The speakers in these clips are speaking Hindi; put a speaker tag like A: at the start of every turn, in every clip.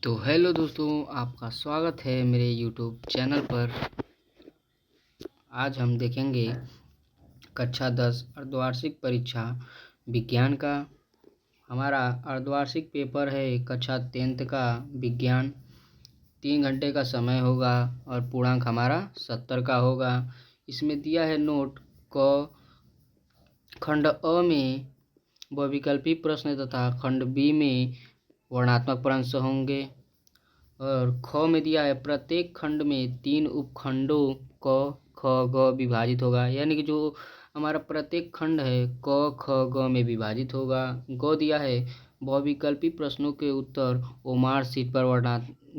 A: तो हेलो दोस्तों, आपका स्वागत है मेरे यूट्यूब चैनल पर। आज हम देखेंगे कक्षा 10 अर्धवार्षिक परीक्षा विज्ञान का। हमारा अर्धवार्षिक पेपर है कक्षा 10th का विज्ञान। 3 घंटे का समय होगा और पूर्णांक हमारा 70 का होगा। इसमें दिया है नोट क खंड अ में बहुविकल्पी प्रश्न तथा खंड बी में वर्णनात्मक प्रश्न होंगे और ख में दिया है प्रत्येक खंड में 3 उपखंडों क ख ग विभाजित होगा। यानी कि जो हमारा प्रत्येक खंड है क ख ग में विभाजित होगा। ग दिया है बहुविकल्पी प्रश्नों के उत्तर ओमार शीट पर वर्णना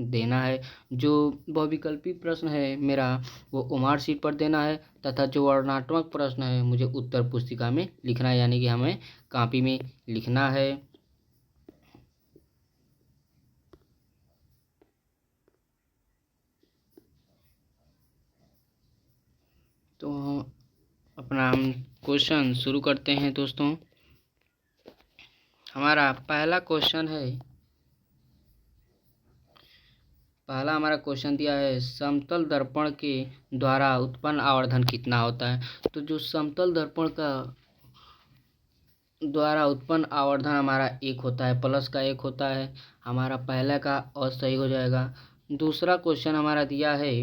A: देना है। जो बहुविकल्पी प्रश्न है मेरा वो ओमार शीट पर देना है तथा जो वर्णनात्मक प्रश्न है मुझे उत्तर पुस्तिका में लिखना है, यानी कि हमें कॉपी में लिखना है। तो अपना हम क्वेश्चन शुरू करते हैं दोस्तों। हमारा पहला हमारा क्वेश्चन दिया है समतल दर्पण के द्वारा उत्पन्न आवर्धन कितना होता है। तो जो समतल दर्पण का द्वारा उत्पन्न आवर्धन हमारा 1 होता है, प्लस का 1 होता है। हमारा पहला का असही हो जाएगा। दूसरा क्वेश्चन हमारा दिया है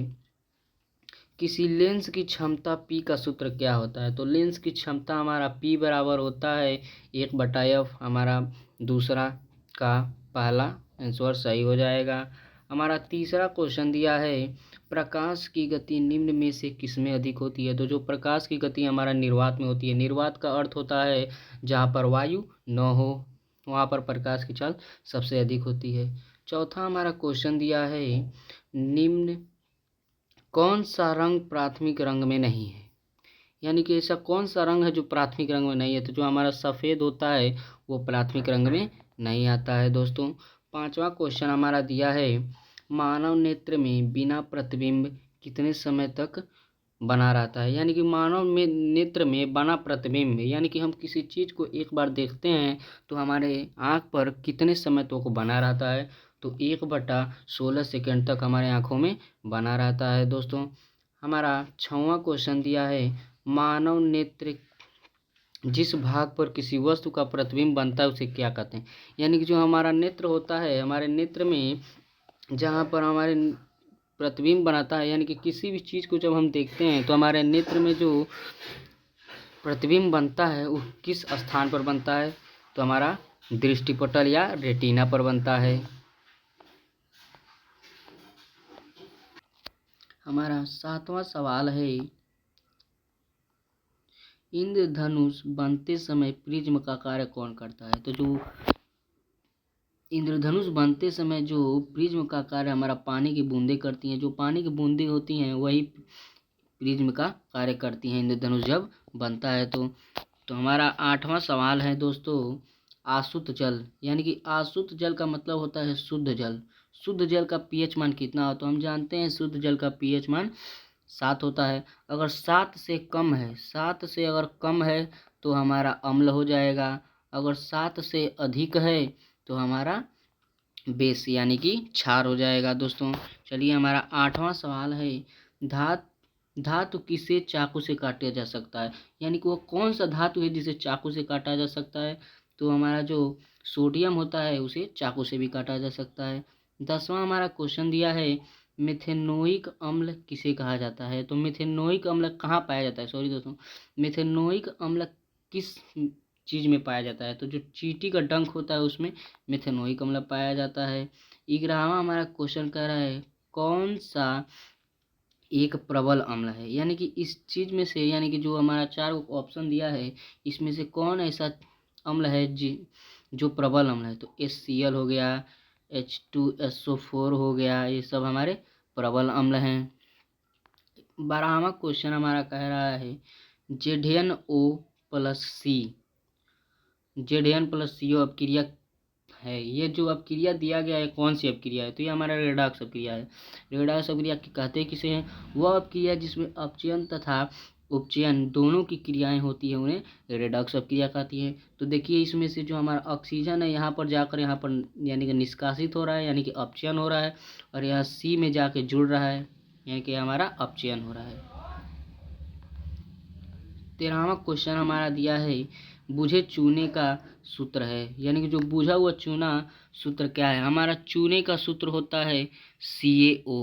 A: किसी लेंस की क्षमता P का सूत्र क्या होता है। तो लेंस की क्षमता हमारा P बराबर होता है 1/f। हमारा दूसरा का पहला आंसर सही हो जाएगा। हमारा तीसरा क्वेश्चन दिया है प्रकाश की गति निम्न में से किसमें अधिक होती है। तो जो प्रकाश की गति हमारा निर्वात में होती है। निर्वात का अर्थ होता है जहाँ पर वायु न हो, वहाँ पर प्रकाश की चाल सबसे अधिक होती है। चौथा हमारा क्वेश्चन दिया है निम्न कौन सा रंग प्राथमिक रंग में नहीं है। यानी कि ऐसा कौन सा रंग है जो प्राथमिक रंग में नहीं है। तो जो हमारा सफ़ेद होता है वो प्राथमिक रंग में नहीं आता है दोस्तों। पांचवा क्वेश्चन हमारा दिया है मानव नेत्र में बिना प्रतिबिंब कितने समय तक बना रहता है। यानी कि मानव में नेत्र में बना प्रतिबिंब, यानी कि हम किसी चीज़ को एक बार देखते हैं तो हमारे आँख पर कितने समय तक बना रहता है। तो 1/16 सेकेंड तक हमारे आँखों में बना रहता है दोस्तों। हमारा 6वां क्वेश्चन दिया है मानव नेत्र जिस भाग पर किसी वस्तु का प्रतिबिंब बनता है उसे क्या कहते हैं। यानी कि जो हमारा नेत्र होता है, हमारे नेत्र में जहाँ पर हमारे प्रतिबिंब बनाता है, यानी कि किसी भी चीज़ को जब हम देखते हैं तो हमारे नेत्र में जो प्रतिबिंब बनता है वो किस स्थान पर बनता है। तो हमारा दृष्टिपटल या रेटिना पर बनता है। हमारा 7वां सवाल है इंद्रधनुष बनते समय प्रिज्म का कार्य कौन करता है। तो जो इंद्रधनुष बनते समय जो प्रिज्म का कार्य हमारा पानी की बूंदें करती हैं, जो पानी की बूंदें होती हैं वही प्रिज्म का कार्य करती हैं इंद्रधनुष जब बनता है। तो हमारा 8वां सवाल है दोस्तों आसुत जल। यानी कि आसुत जल का मतलब होता है शुद्ध जल। शुद्ध जल का पीएच मान कितना हो। तो हम जानते हैं शुद्ध जल का पीएच मान 7 होता है। अगर 7 से कम है, 7 से अगर कम है तो हमारा अम्ल हो जाएगा। अगर 7 से अधिक है तो हमारा बेस यानी कि क्षार हो जाएगा दोस्तों। चलिए हमारा 8वां सवाल है धातु किसे चाकू से काटा जा सकता है। यानी कि वो कौन सा धातु है जिसे चाकू से काटा जा सकता है। तो हमारा जो सोडियम होता है उसे चाकू से भी काटा जा सकता है। 10वां हमारा क्वेश्चन दिया है मेथेनोइक अम्ल किसे कहा जाता है। तो मेथेनोइक अम्ल कहाँ पाया जाता है, सॉरी दोस्तों, मेथेनोइक अम्ल किस चीज़ में पाया जाता है। तो जो चींटी का डंक होता है उसमें मेथेनोइक अम्ल पाया जाता है। 11वां हमारा क्वेश्चन कह रहा है कौन सा एक प्रबल अम्ल है। यानी कि इस चीज़ में से, यानी कि जो हमारा 4 ऑप्शन दिया है इसमें से कौन ऐसा अम्ल है जो प्रबल अम्ल है। तो HCl हो गया, H2SO4 हो गया, ये सब हमारे प्रबल अम्ल हैं। 12वां क्वेश्चन हमारा कह रहा है ZnO+C ZN+CO अपक्रिया है। ये जो अपक्रिया दिया गया है कौन सी अपक्रिया है। तो ये हमारा रेडॉक्स अपक्रिया है। रेडॉक्स अपक्रिया कहते किसे हैं, वह अपक्रिया जिसमें अपचयन तथा उपचयन दोनों की क्रियाएं होती है उन्हें रेडॉक्स अपक्रिया कहती है। तो देखिए इसमें से जो हमारा ऑक्सीजन है यहाँ पर जाकर यहाँ पर यानी कि निष्कासित हो रहा है यानी कि अपचयन हो रहा है, और यह सी में जाके जुड़ रहा है यानी कि हमारा अपचयन हो रहा है। 13वां क्वेश्चन हमारा दिया है बुझे चूने का सूत्र है, यानी कि जो बुझा हुआ चूना सूत्र क्या है। हमारा चूने का सूत्र होता है CaO,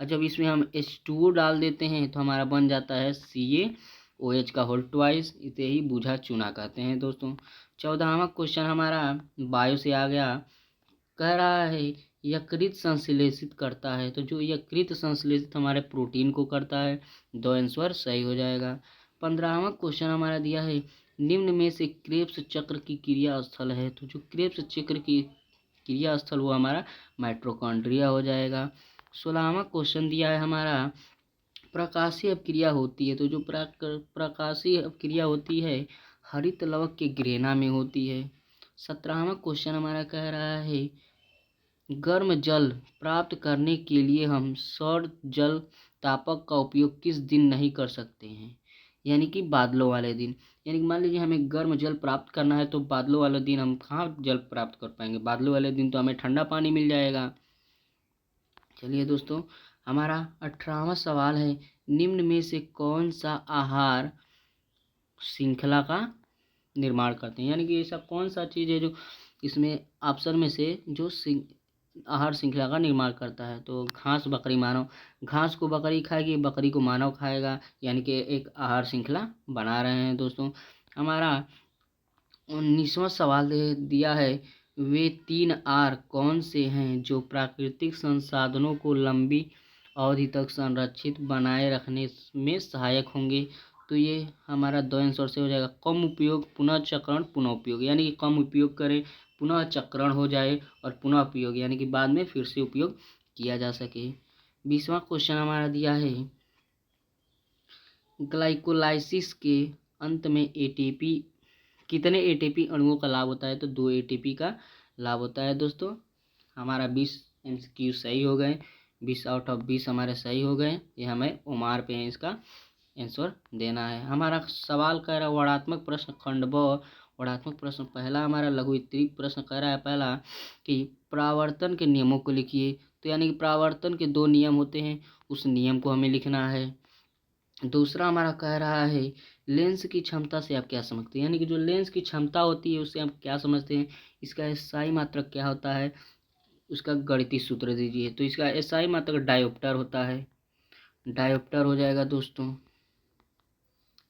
A: और जब इसमें हम H2O डाल देते हैं तो हमारा बन जाता है CaOH का होल ट्वाइस। इसे ही बुझा चूना कहते हैं दोस्तों। 14वां क्वेश्चन हमारा बायो से आ गया, कह रहा है यकृत संश्लेषित करता है। तो जो यकृत संश्लेषित हमारे प्रोटीन को करता है, दो आंसर सही हो जाएगा। 15वां क्वेश्चन हमारा दिया है निम्न में से क्रेब्स चक्र की क्रिया स्थल है। तो जो क्रेब्स चक्र की क्रिया स्थल वो हमारा माइटोकॉन्ड्रिया हो जाएगा। 16वां क्वेश्चन दिया है हमारा प्रकाशीय अपक्रिया होती है। तो जो प्रकाशीय अपक्रिया होती है हरित लवक के ग्रेना में होती है। 17वां क्वेश्चन हमारा कह रहा है गर्म जल प्राप्त करने के लिए हम सौर जल तापक का उपयोग किस दिन नहीं कर सकते हैं, यानी कि बादलों वाले दिन। यानी कि मान लीजिए हमें गर्म जल प्राप्त करना है तो बादलों वाले दिन हम कहाँ जल प्राप्त कर पाएंगे, बादलों वाले दिन तो हमें ठंडा पानी मिल जाएगा। चलिए दोस्तों, हमारा 18वां सवाल है निम्न में से कौन सा आहार श्रृंखला का निर्माण करते हैं, यानी कि ऐसा कौन सा चीज़ है जो इसमें ऑप्शन में से जो आहार श्रृंखला का निर्माण करता है। तो घास बकरी मानव, घास को बकरी खाएगी, बकरी को मानव खाएगा, यानी कि एक आहार श्रृंखला बना रहे हैं दोस्तों। हमारा 19वां सवाल दिया है वे 3 आर कौन से हैं जो प्राकृतिक संसाधनों को लंबी अवधि तक संरक्षित बनाए रखने में सहायक होंगे। तो ये हमारा दो आंसर से हो जाएगा, कम उपयोग पुनः चक्रण पुनः उपयोग, यानी कि कम उपयोग करें पुनः चक्रण हो जाए, और पुनः उपयोग यानी कि बाद में फिर से उपयोग किया जा सके। 20वां क्वेश्चन हमारा दिया है ग्लाइकोलाइसिस के अंत में एटीपी कितने एटीपी अणुओं का लाभ होता है। तो 2 एटीपी का लाभ होता है दोस्तों। हमारा 20 MCQ सही हो गए, 20 आउट ऑफ 20 हमारे सही हो गए। ये हमें उमार पे है इसका आंसर देना है। हमारा सवाल कह रहा है वर्णात्मक प्रश्न खंड ब, वर्णात्मक प्रश्न पहला हमारा लघु उत्तरीय प्रश्न कह रहा है पहला कि परावर्तन के नियमों को लिखिए। तो यानी कि परावर्तन के 2 नियम होते हैं, उस नियम को हमें लिखना है। दूसरा हमारा कह रहा है लेंस की क्षमता से आप क्या समझते हैं, यानी कि जो लेंस की क्षमता होती है उससे आप क्या समझते हैं। इसका एसआई मात्रक क्या होता है, उसका गणितीय सूत्र दीजिए। तो इसका एसआई मात्रक डायोप्टर होता है, डायोप्टर हो जाएगा दोस्तों,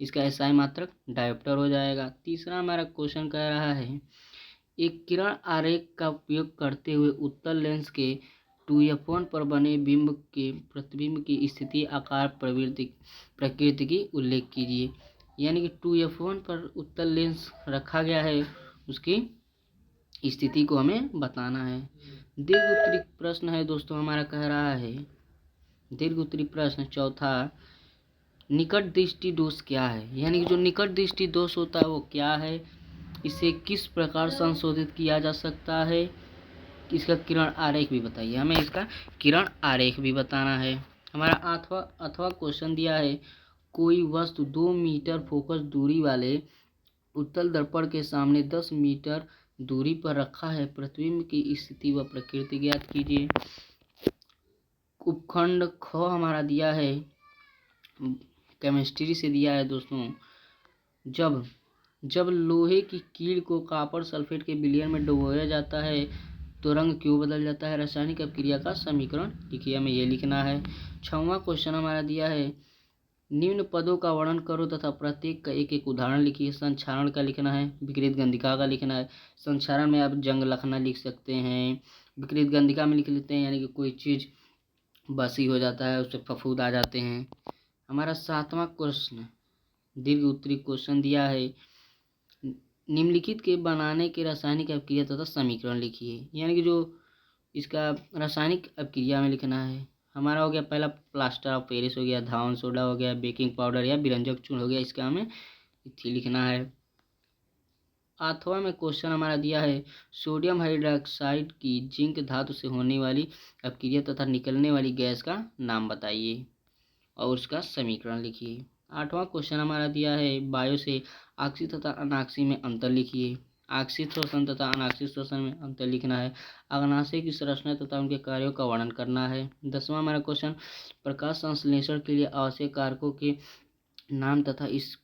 A: इसका एसआई मात्रक डायोप्टर हो जाएगा। तीसरा हमारा क्वेश्चन कह रहा है एक किरण आरेख का उपयोग करते हुए उत्तल लेंस के 2f1 पर बने बिंब के प्रतिबिंब की स्थिति आकार प्रकृति की उल्लेख कीजिए। यानी कि 2f1 पर उत्तल लेंस रखा गया है, उसकी स्थिति को हमें बताना है। दीर्घ उत्तरीय प्रश्न है दोस्तों हमारा कह रहा है दीर्घ उत्तरीय प्रश्न चौथा निकट दृष्टि दोष क्या है, यानी कि जो निकट दृष्टि दोष होता है वो क्या है, इसे किस प्रकार संशोधित किया जा सकता है, इसका किरण आरेख भी बताइए। हमें इसका किरण आरेख भी बताना है। हमारा अथवा क्वेश्चन दिया है कोई वस्तु 2 मीटर फोकस दूरी वाले उत्तल दर्पण के सामने 10 मीटर दूरी पर रखा है, प्रतिबिंब की स्थिति व प्रकृति ज्ञात कीजिए। उपखंड ख हमारा दिया है केमिस्ट्री से दिया है दोस्तों, जब लोहे की कील को कॉपर सल्फेट के विलयन में डुबोया जाता है तो रंग क्यों बदल जाता है, रासायनिक अपक्रिया का समीकरण लिखिए, हमें ये लिखना है। 6वां क्वेश्चन हमारा दिया है निम्न पदों का वर्णन करो तथा प्रत्येक का एक एक उदाहरण लिखिए। संक्षारण का लिखना है, विकृत गंधिका का लिखना है। संक्षारण में आप जंग लखना लिख सकते हैं, विकृत गंधिका में लिख लेते हैं यानी कि कोई चीज़ बसी हो जाता है, उससे फफूंद आ जाते हैं। हमारा 7वां क्वेश्चन दीर्घ उत्तरीय क्वेश्चन दिया है निम्नलिखित के बनाने के रासायनिक अपक्रिया तथा समीकरण लिखिए, यानी कि जो इसका रासायनिक अपक्रिया में लिखना है। हमारा हो गया पहला प्लास्टर ऑफ पेरिस हो गया, धावन सोडा हो गया, बेकिंग पाउडर या बिरंजक चूर्ण हो गया, इसका हमें लिखना है। 8वां में क्वेश्चन हमारा दिया है सोडियम हाइड्रोक्साइड की जिंक धातु से होने वाली अपक्रिया तथा निकलने वाली गैस का नाम बताइए और उसका समीकरण लिखिए। 8वां क्वेश्चन हमारा दिया है वायु से ऑक्सी तथा अनाक्सी में अंतर लिखिए। ऑक्सीय श्वसन तथा अनाक्सीय श्वसन में अंतर लिखना है। अग्नाशय की संरचना तथा उनके कार्यों का वर्णन करना है। 10वां हमारा क्वेश्चन प्रकाश संश्लेषण के लिए आवश्यक कारकों के नाम तथा इस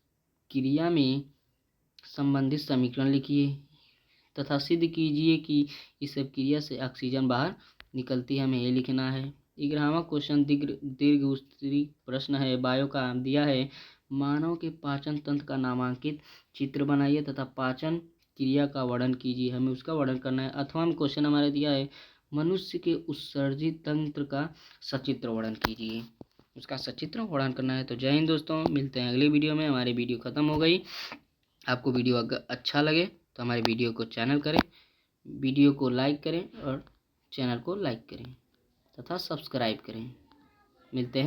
A: क्रिया में संबंधित समीकरण लिखिए तथा सिद्ध कीजिए कि इस क्रिया से ऑक्सीजन बाहर निकलती है, हमें ये लिखना है। 11वां क्वेश्चन दीर्घ उत्तरी प्रश्न है। वायु का दिया है मानव के पाचन तंत्र का नामांकित चित्र बनाइए तथा पाचन क्रिया का वर्णन कीजिए, हमें उसका वर्णन करना है। 8वां क्वेश्चन हमारा दिया है मनुष्य के उत्सर्जित तंत्र का सचित्र वर्णन कीजिए, उसका सचित्र वर्णन करना है। तो जय हिंद दोस्तों, मिलते हैं अगले वीडियो में। हमारी वीडियो खत्म हो गई। आपको वीडियो अगर अच्छा लगे तो हमारे वीडियो को वीडियो को लाइक करें और चैनल को लाइक करें तथा सब्सक्राइब करें। मिलते हैं।